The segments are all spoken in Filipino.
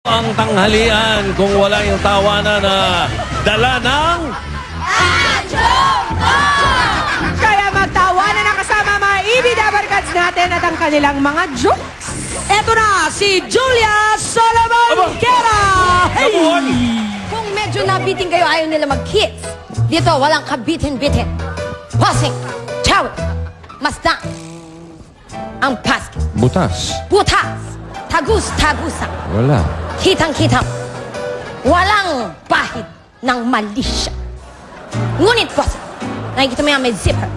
Ang tanghalian kung wala yung tawanan na dala ng... Kaya magtawanan na kasama mga ibidabarkads natin at ang kanilang mga jokes. Eto na, si Julia Solomon Guerra! Kabuhan! Kung medyo nabitin kayo, ayaw nila mag-kiss. Dito, walang kabitin-bitin. Passing, tawid, masdan. Ang basket, Butas. butas, tagus-tagusan, Wala. kitang-kitang. Walang bahid ng malisya. Ngunit, boss, nakikita mo yan may zipper.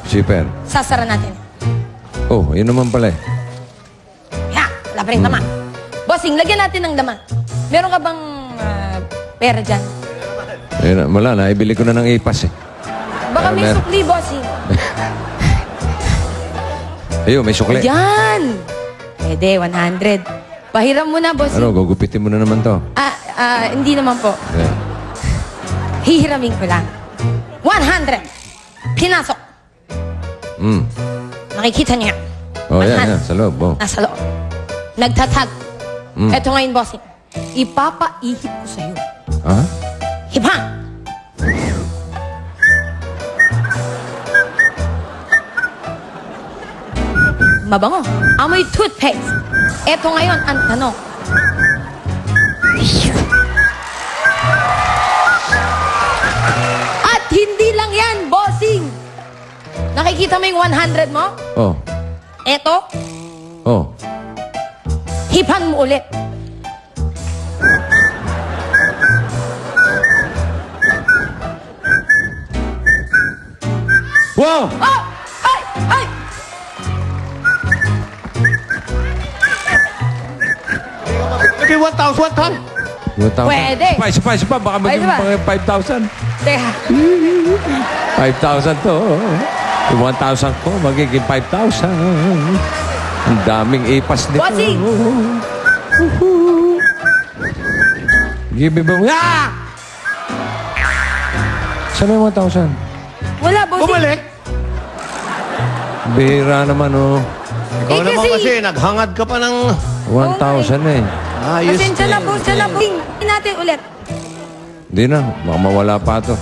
Zipper. Sasara natin. Oh, yun naman pala eh. Ya, wala pa rin laman. Bossing, lagyan natin ng laman. Meron ka bang pera dyan? Ayun, wala na. Ibili ko na ng ipas eh. Baka may Meron. sukli, bossing. Ayun, may sukli. Yan! Pwede, 100. Pahiram mo na, bossing. Ano, gugupitin mo na naman to. Hindi naman po. Yeah. Hihiramin ko lang. 100. Pinasok. Mm. Nakikita niya. Oh, yan, 100. yan. Sa loob. Oh. Nasa loob. Nagtatag. Mm. Eto ngayon, bossing. Ipapaihip ko sa'yo. Ha? Hipang! Mabango. Amoy toothpaste. Eto ngayon ang tanong. At hindi lang yan, bossing. Nakikita mo yung 100 mo? Oh. Eto, Oh. hipan mo ulit. Wow! Oh! Ay! Ay! Maybe 1,000 ton. 1,000. Pwede. Isa pa. Baka maging Pwede ba? 5,000. Teka. 5,000 to. Yung 1,000 ko, magiging 5,000. Ang daming ipas nito. Bossing! Give me ba? Ah! Saan yung 1,000? Wala, bossing. Bihira naman, oh. Ikaw Eh, naman kasi- kasi, naghangad ka pa ng... 1,000 eh. Ayos Pasensya na po, siya na po. Tingnan natin ulit. Hindi na. Baka mawala pa to.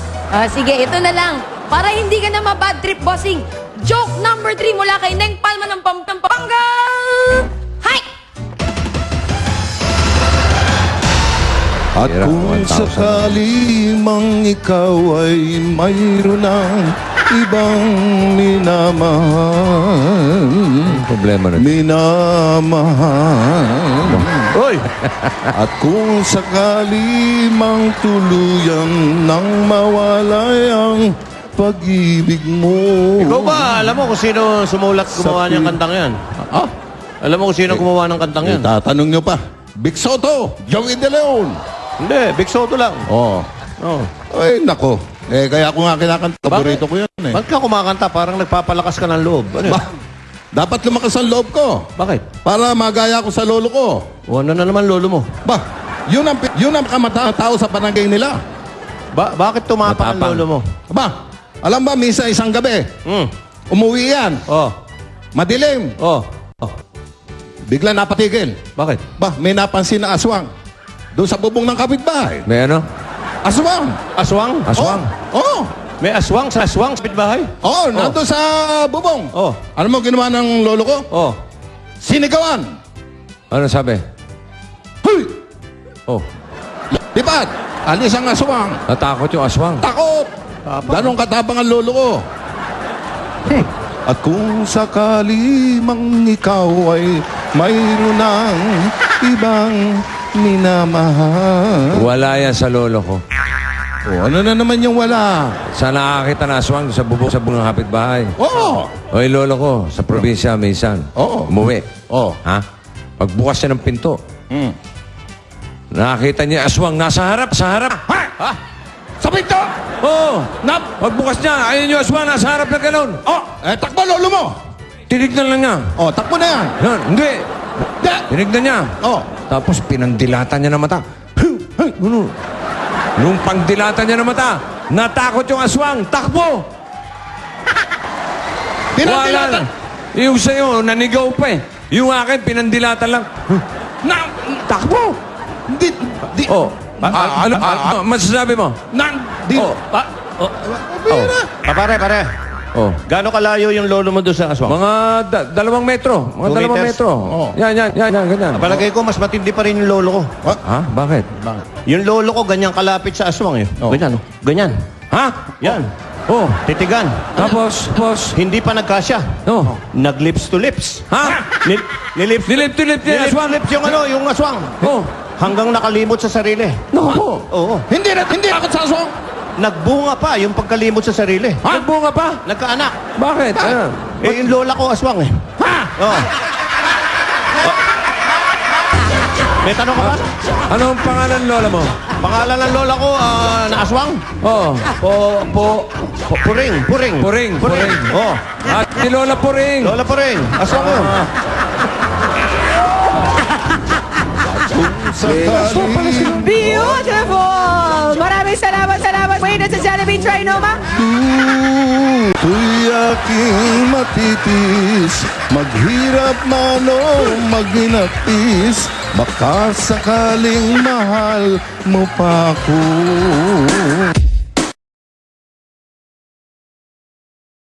Sige, ito na lang. Para hindi ka na ma-bad trip, bossing. Joke number 3 mula kay Neng Palma ng Pampanga. Hi! At Hirap, kung 1,000. sakali mang ikaw ay mayroon ng ibang minamahal, Ang problema na. minamahal. Hoy! At kung sakali mang tuluyang nang mawalay ang pag-ibig mo. Ikaw ba, alam mo kung sino sumulat gumawa niyang kantang yan? Ah, Alam mo kung sino gumawa ng kantang yan? tatanong nyo pa. Big Soto, Joey De Leon. Hindi, Big Soto lang. Oh. Oh. Ay, nako. Kaya ko nga kinakanta. Paborito ko yan eh. Ba't ka kumakanta? Parang nagpapalakas ka ng loob. Ano yun? Dapat lumakas ang loob ko. Bakit? Para magaya ko sa lolo ko. O ano na naman lolo mo? Ba, yun ang kamataang tao sa panagay nila. Bakit tumapak ang Matapang. lolo mo? Ba, alam ba, minsan isang gabi, Hmm. umuwi yan, Oh. madilim, Oh. Oh. bigla napatigil. Bakit? Ba, may napansin na aswang. Doon sa bubong ng kapitbahay. May ano? Aswang! Aswang? Aswang. Oh! May aswang sa aswang sa pitbahay? Oh, nandun sa bubong. Oh. Ano mo ginawa ng lolo ko? Oh. Sinigawan. Ano sabi? Huy! Oh. Lipat! Alis ang aswang. Natakot yung aswang. Takot! Ganong katapang ang lolo ko. At kung sakali mang ikaw ay mayroon ng ibang minamahal. Wala yan sa lolo ko. Oh, ano na naman yung wala? Saan nakakita na aswang sa bubong sa bungang kapitbahay? Oo! Oy, lolo ko, sa probinsya, minsan. Oo. Umuwi. Oh. Ha? Pagbukas niya ng pinto, Mm. nakakita niya aswang nasa harap, sa harap. Ha? Sa pinto! Oo. Pagbukas niya, ayun yung aswang nasa harap na gano'n. Oh! Takbo lolo mo! Tinignan lang niya. Oh, takbo na yan! Yan, hindi. Da! Tinignan niya. Oh! Tapos pinandilatan niya ng mata. Ganun. Nung pangdilatan niya ng mata, natakot yung aswang. Takbo! Pinandilatan! Yung sa'yo, nanigaw pa eh. Yung akin, pinandilatan lang. Takbo! Di, Oh. Ano masasabi mo? di, Oh. Pare. Oh. Gaano kalayo yung lolo mo doon sa aswang? Mga 2 metro. Mga 2 2 meters? metro. Oh. Yan, ganyan. Palagay ko, mas matindi pa rin yung lolo ko. Ha? Bakit? Yung lolo ko, ganyan kalapit sa aswang eh. Oh. Ganyan, oh. Ganyan. Ha? Yan. Oh. Titigan. Tapos, Hindi pa nagkasya. oh. Nag-lips to lips. Ha? Nilips Nilip to lip niya, Nilips aswang. lips yung yung aswang. Oh. Hanggang nakalimot sa sarili. Naku. Oo. hindi ako sa aswang. Nagbunga pa yung pagkalimot sa sarili. Nagbunga pa? Nagkaanak. Bakit? Ano? Eh, yung lola ko aswang eh. Ha? Oo. May tanong ka ba? Anong pangalan lola mo? Pangalan ng lola ko, na aswang? Oh. Puring. Puring. Oh. At si Lola Puring. Lola Puring. Aswang yun. Sakaling Beautiful! Maraming salamat. Wait, sa Jollibee Trinoma. Ito'y aking matitis, maghirap man o maginapis, baka sakaling mahal mo pa ako.